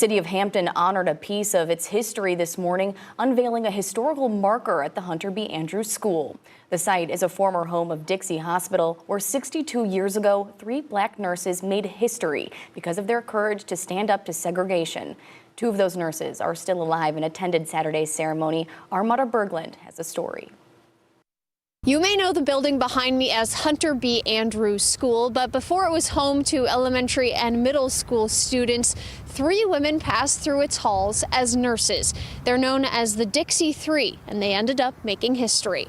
City of Hampton honored a piece of its history this morning, unveiling a historical marker at the Hunter B. Andrews School. The site is a former home of Dixie Hospital, where 62 years ago, 3 black nurses made history because of their courage to stand up to segregation. 2 of those nurses are still alive and attended Saturday's ceremony. Our Mildred Berglund has a story. You may know the building behind me as Hunter B. Andrews School, but before it was home to elementary and middle school students, 3 women passed through its halls as nurses. They're known as the Dixie Three, and they ended up making history.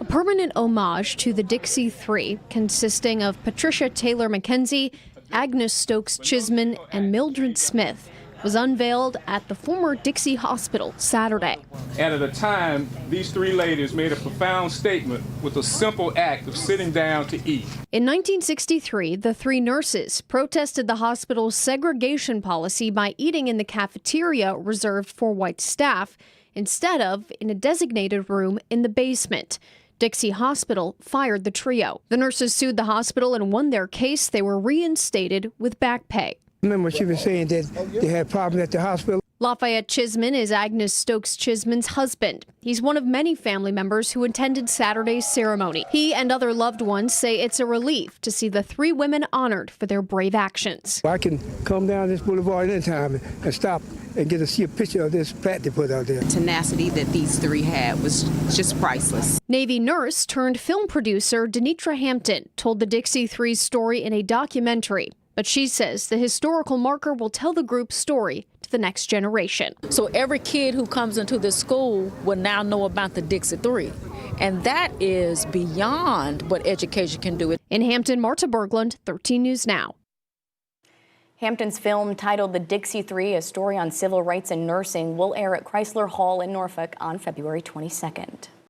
A permanent homage to the Dixie Three, consisting of Patricia Taylor McKenzie, Agnes Stokes Chisman, and Mildred Smith, was unveiled at the former Dixie Hospital Saturday. And at a time, these 3 ladies made a profound statement with a simple act of sitting down to eat. In 1963, the 3 nurses protested the hospital's segregation policy by eating in the cafeteria reserved for white staff instead of in a designated room in the basement. Dixie Hospital fired the trio. The nurses sued the hospital and won their case. They were reinstated with back pay. Remember, she was saying that they had problems at the hospital. Lafayette Chisman is Agnes Stokes Chisman's husband. He's one of many family members who attended Saturday's ceremony. He and other loved ones say it's a relief to see the 3 women honored for their brave actions. I can come down this boulevard anytime and stop and see a picture of this plaque they put out there. Tenacity that these 3 had was just priceless. Navy nurse turned film producer Denitra Hampton told the Dixie Three's story in a documentary. But she says the historical marker will tell the group's story to the next generation. So every kid who comes into this school will now know about the Dixie Three. And that is beyond what education can do. In Hampton, Marta Berglund, 13 News Now. Hampton's film titled The Dixie Three, a story on civil rights and nursing, will air at Chrysler Hall in Norfolk on February 22nd.